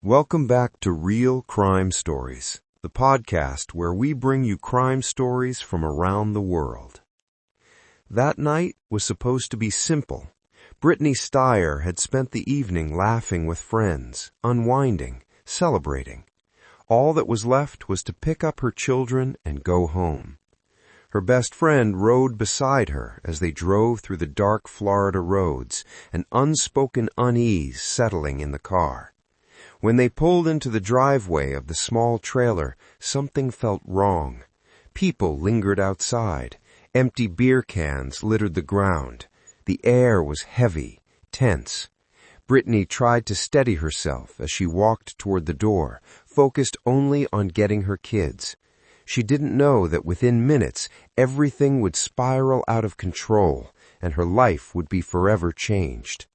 Welcome back to Real Crime Stories, the podcast where we bring you crime stories from around the world. That night was supposed to be simple. Brittany Steyer had spent the evening laughing with friends, unwinding, celebrating. All that was left was to pick up her children and go home. Her best friend rode beside her as they drove through the dark Florida roads, an unspoken unease settling in the car. When they pulled into the driveway of the small trailer, something felt wrong. People lingered outside. Empty beer cans littered the ground. The air was heavy, tense. Brittany tried to steady herself as she walked toward the door, focused only on getting her kids. She didn't know that within minutes, everything would spiral out of control, and her life would be forever changed.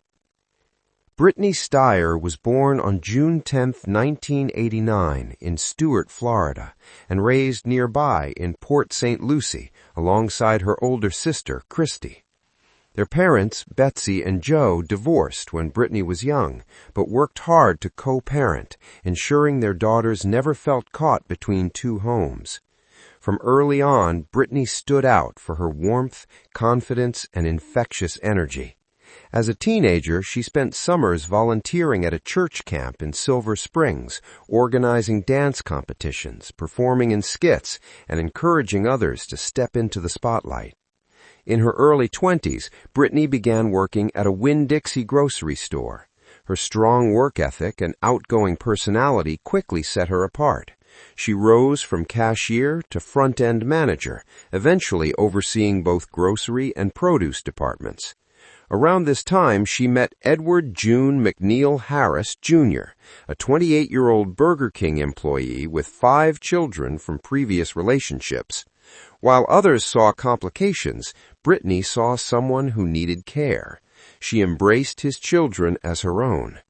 Brittany Steyer was born on June 10, 1989, in Stuart, Florida, and raised nearby in Port St. Lucie, alongside her older sister, Christy. Their parents, Betsy and Joe, divorced when Brittany was young, but worked hard to co-parent, ensuring their daughters never felt caught between two homes. From early on, Brittany stood out for her warmth, confidence, and infectious energy. As a teenager, she spent summers volunteering at a church camp in Silver Springs, organizing dance competitions, performing in skits, and encouraging others to step into the spotlight. In her early 20s, Brittany began working at a Winn-Dixie grocery store. Her strong work ethic and outgoing personality quickly set her apart. She rose from cashier to front-end manager, eventually overseeing both grocery and produce departments. Around this time, she met Edward June McNeil Harris, Jr., a 28-year-old Burger King employee with 5 children from previous relationships. While others saw complications, Brittany saw someone who needed care. She embraced his children as her own.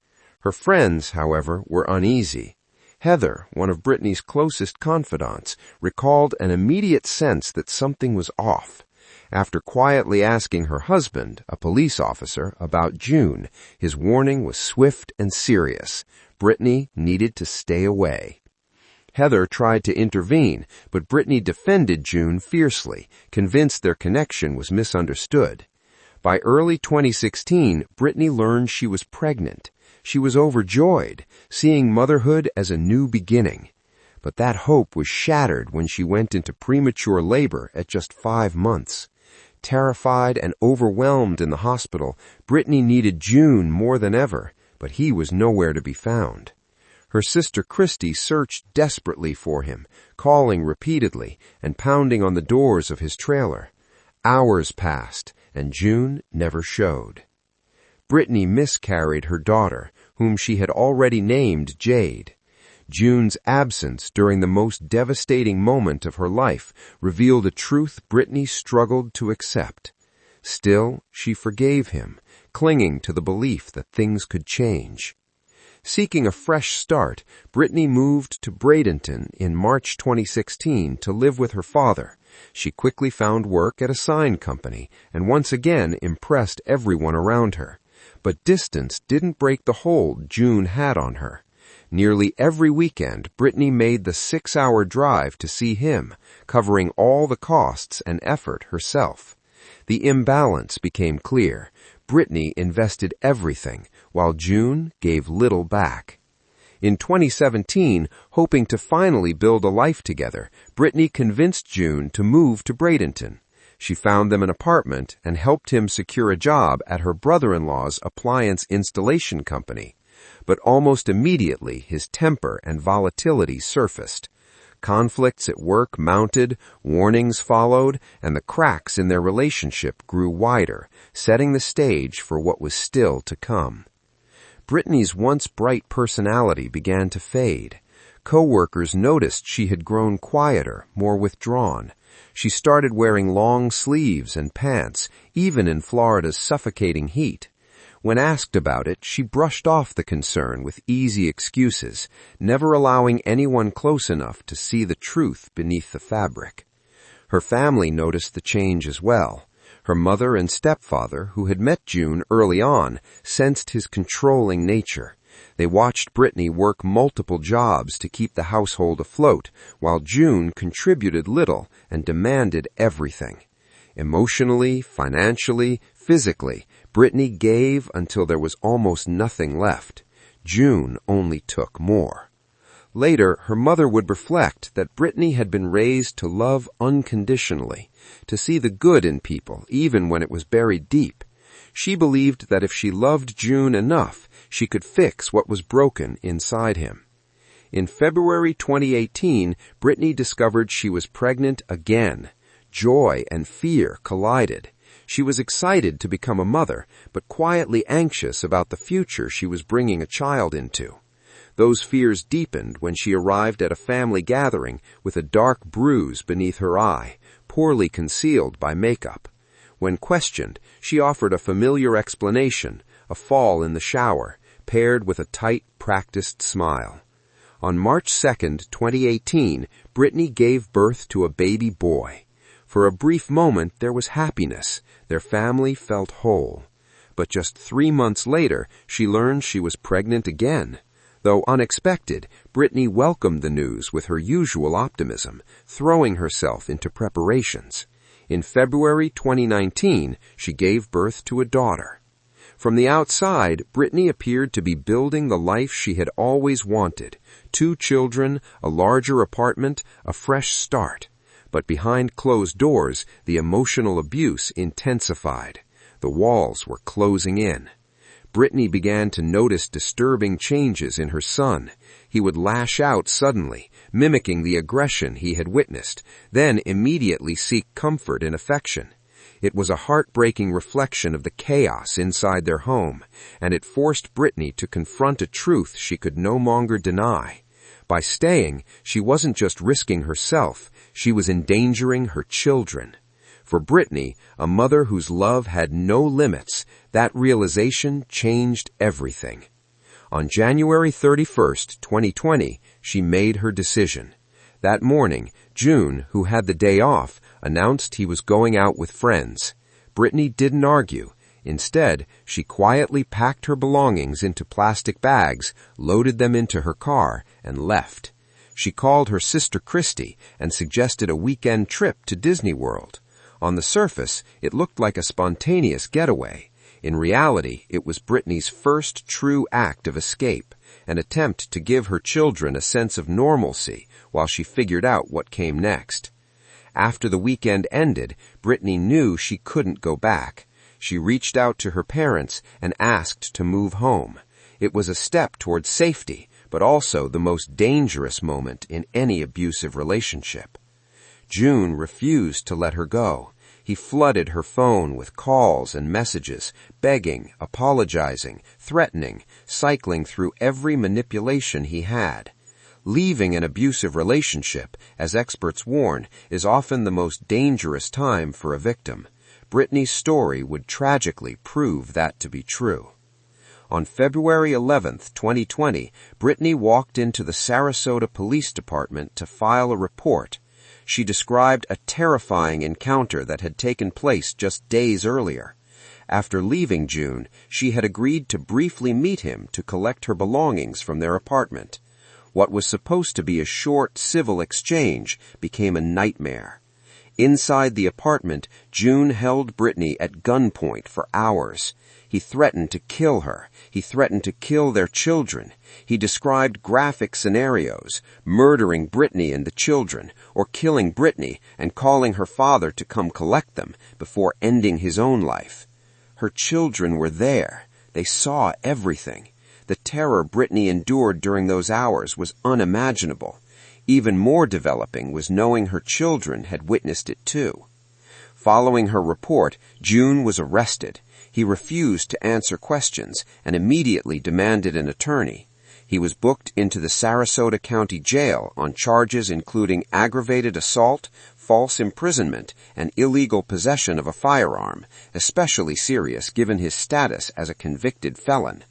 Her friends, however, were uneasy. Heather, one of Brittany's closest confidants, recalled an immediate sense that something was off. After quietly asking her husband, a police officer, about June, his warning was swift and serious. Brittany needed to stay away. Heather tried to intervene, but Brittany defended June fiercely, convinced their connection was misunderstood. By early 2016, Brittany learned she was pregnant. She was overjoyed, seeing motherhood as a new beginning. But that hope was shattered when she went into premature labor at just 5 months. Terrified and overwhelmed in the hospital, Brittany needed June more than ever, but he was nowhere to be found. Her sister Christy searched desperately for him, calling repeatedly and pounding on the doors of his trailer. Hours passed, and June never showed. Brittany miscarried her daughter, whom she had already named Jade. June's absence during the most devastating moment of her life revealed a truth Brittany struggled to accept. Still, she forgave him, clinging to the belief that things could change. Seeking a fresh start, Brittany moved to Bradenton in March 2016 to live with her father. She quickly found work at a sign company and once again impressed everyone around her. But distance didn't break the hold June had on her. Nearly every weekend, Brittany made the 6-hour drive to see him, covering all the costs and effort herself. The imbalance became clear. Brittany invested everything, while June gave little back. In 2017, hoping to finally build a life together, Brittany convinced June to move to Bradenton. She found them an apartment and helped him secure a job at her brother-in-law's appliance installation company. But almost immediately, his temper and volatility surfaced. Conflicts at work mounted, warnings followed, and the cracks in their relationship grew wider, setting the stage for what was still to come. Brittany's once bright personality began to fade. Co-workers noticed she had grown quieter, more withdrawn. She started wearing long sleeves and pants, even in Florida's suffocating heat. When asked about it, she brushed off the concern with easy excuses, never allowing anyone close enough to see the truth beneath the fabric. Her family noticed the change as well. Her mother and stepfather, who had met June early on, sensed his controlling nature. They watched Brittany work multiple jobs to keep the household afloat, while June contributed little and demanded everything. Emotionally, financially, physically, Brittany gave until there was almost nothing left. June only took more. Later, her mother would reflect that Brittany had been raised to love unconditionally, to see the good in people, even when it was buried deep. She believed that if she loved June enough, she could fix what was broken inside him. In February 2018, Brittany discovered she was pregnant again. Joy and fear collided. She was excited to become a mother, but quietly anxious about the future she was bringing a child into. Those fears deepened when she arrived at a family gathering with a dark bruise beneath her eye, poorly concealed by makeup. When questioned, she offered a familiar explanation, a fall in the shower, paired with a tight, practiced smile. On March 2, 2018, Brittany gave birth to a baby boy. For a brief moment, there was happiness. Their family felt whole. But just 3 months later, she learned she was pregnant again. Though unexpected, Brittany welcomed the news with her usual optimism, throwing herself into preparations. In February 2019, she gave birth to a daughter. From the outside, Brittany appeared to be building the life she had always wanted. 2 children, a larger apartment, a fresh start. But behind closed doors, the emotional abuse intensified. The walls were closing in. Brittany began to notice disturbing changes in her son. He would lash out suddenly, mimicking the aggression he had witnessed, then immediately seek comfort and affection. It was a heartbreaking reflection of the chaos inside their home, and it forced Brittany to confront a truth she could no longer deny. By staying, she wasn't just risking herself, she was endangering her children. For Brittany, a mother whose love had no limits, that realization changed everything. On January 31, 2020, she made her decision. That morning, June, who had the day off, announced he was going out with friends. Brittany didn't argue. Instead, she quietly packed her belongings into plastic bags, loaded them into her car, and left. She called her sister Christy and suggested a weekend trip to Disney World. On the surface, it looked like a spontaneous getaway. In reality, it was Brittany's first true act of escape, an attempt to give her children a sense of normalcy while she figured out what came next. After the weekend ended, Brittany knew she couldn't go back. She reached out to her parents and asked to move home. It was a step toward safety, but also the most dangerous moment in any abusive relationship. June refused to let her go. He flooded her phone with calls and messages, begging, apologizing, threatening, cycling through every manipulation he had. Leaving an abusive relationship, as experts warn, is often the most dangerous time for a victim. Brittany's story would tragically prove that to be true. On February 11, 2020, Brittany walked into the Sarasota Police Department to file a report. She described a terrifying encounter that had taken place just days earlier. After leaving June, she had agreed to briefly meet him to collect her belongings from their apartment. What was supposed to be a short civil exchange became a nightmare. Inside the apartment, June held Brittany at gunpoint for hours. He threatened to kill her. He threatened to kill their children. He described graphic scenarios, murdering Brittany and the children, or killing Brittany and calling her father to come collect them before ending his own life. Her children were there. They saw everything. The terror Brittany endured during those hours was unimaginable. Even more developing was knowing her children had witnessed it too. Following her report, June was arrested. He refused to answer questions and immediately demanded an attorney. He was booked into the Sarasota County Jail on charges including aggravated assault, false imprisonment, and illegal possession of a firearm, especially serious given his status as a convicted felon.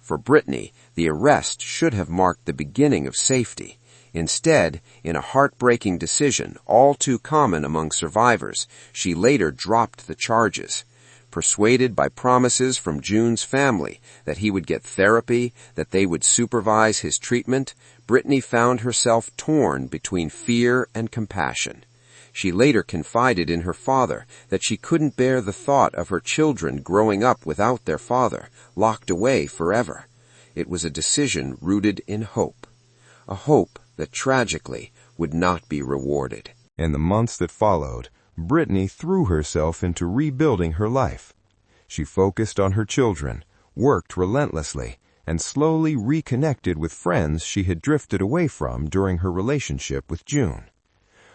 For Brittany, the arrest should have marked the beginning of safety. Instead, in a heartbreaking decision, all too common among survivors, she later dropped the charges. Persuaded by promises from June's family that he would get therapy, that they would supervise his treatment, Brittany found herself torn between fear and compassion. She later confided in her father that she couldn't bear the thought of her children growing up without their father, locked away forever. It was a decision rooted in hope, a hope that tragically would not be rewarded. In the months that followed, Brittany threw herself into rebuilding her life. She focused on her children, worked relentlessly, and slowly reconnected with friends she had drifted away from during her relationship with June.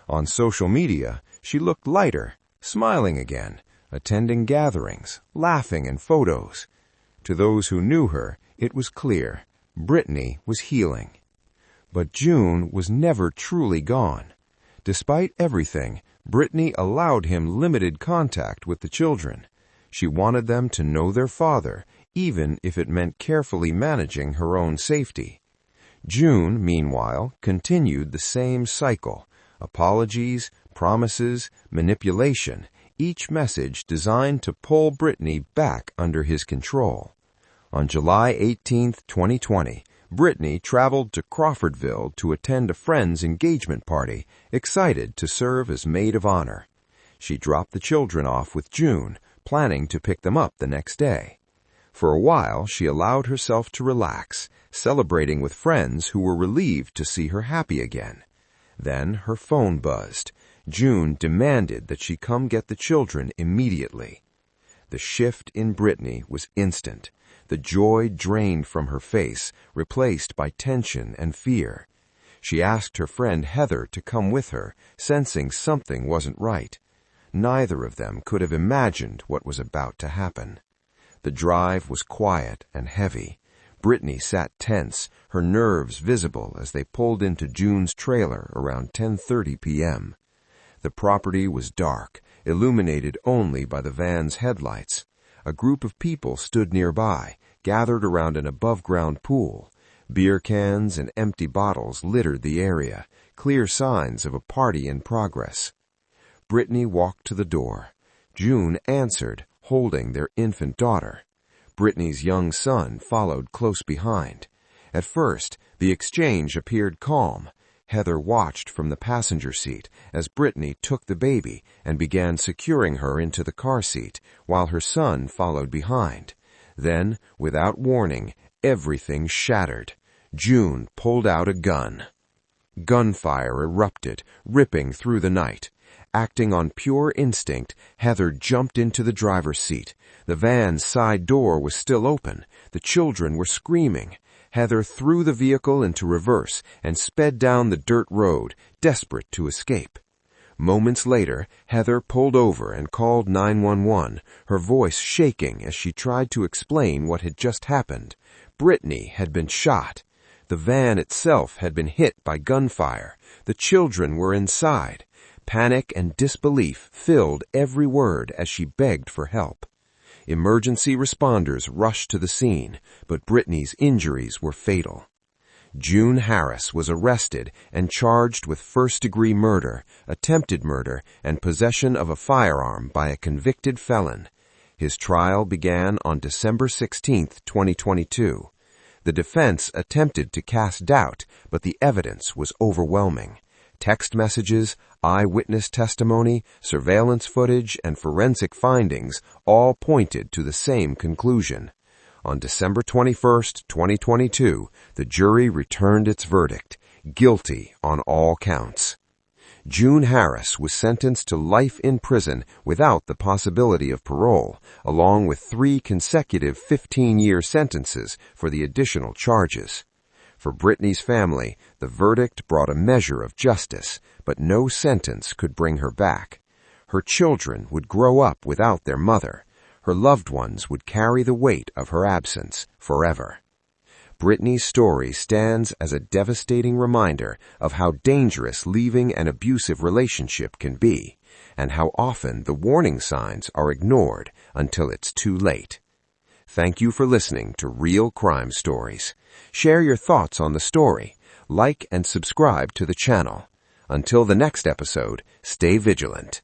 On social media, she looked lighter, smiling again, attending gatherings, laughing in photos. To those who knew her, it was clear Brittany was healing. But June was never truly gone. Despite everything, Brittany allowed him limited contact with the children. She wanted them to know their father, even if it meant carefully managing her own safety. June, meanwhile, continued the same cycle: apologies, promises, manipulation, each message designed to pull Brittany back under his control. On July 18, 2020, Brittany traveled to Crawfordville to attend a friend's engagement party, excited to serve as maid of honor. She dropped the children off with June, planning to pick them up the next day. For a while, she allowed herself to relax, celebrating with friends who were relieved to see her happy again. Then her phone buzzed. June demanded that she come get the children immediately. The shift in Brittany was instant. The joy drained from her face, replaced by tension and fear. She asked her friend Heather to come with her, sensing something wasn't right. Neither of them could have imagined what was about to happen. The drive was quiet and heavy. Brittany sat tense, her nerves visible as they pulled into June's trailer around 10:30 p.m. The property was dark, illuminated only by the van's headlights. A group of people stood nearby, gathered around an above-ground pool. Beer cans and empty bottles littered the area, clear signs of a party in progress. Brittany walked to the door. June answered, holding their infant daughter. Brittany's young son followed close behind. At first, the exchange appeared calm. Heather watched from the passenger seat as Brittany took the baby and began securing her into the car seat, while her son followed behind. Then, without warning, everything shattered. June pulled out a gun. Gunfire erupted, ripping through the night. Acting on pure instinct, Heather jumped into the driver's seat. The van's side door was still open. The children were screaming. Heather threw the vehicle into reverse and sped down the dirt road, desperate to escape. Moments later, Heather pulled over and called 911, her voice shaking as she tried to explain what had just happened. Brittany had been shot. The van itself had been hit by gunfire. The children were inside. Panic and disbelief filled every word as she begged for help. Emergency responders rushed to the scene, but Brittany's injuries were fatal. June Harris was arrested and charged with first-degree murder, attempted murder, and possession of a firearm by a convicted felon. His trial began on December 16, 2022. The defense attempted to cast doubt, but the evidence was overwhelming. Text messages, eyewitness testimony, surveillance footage, and forensic findings all pointed to the same conclusion. On December 21, 2022, the jury returned its verdict, guilty on all counts. June Harris was sentenced to life in prison without the possibility of parole, along with 3 consecutive 15-year sentences for the additional charges. For Brittany's family, the verdict brought a measure of justice, but no sentence could bring her back. Her children would grow up without their mother. Her loved ones would carry the weight of her absence forever. Brittany's story stands as a devastating reminder of how dangerous leaving an abusive relationship can be, and how often the warning signs are ignored until it's too late. Thank you for listening to Real Crime Stories. Share your thoughts on the story, like and subscribe to the channel. Until the next episode, stay vigilant.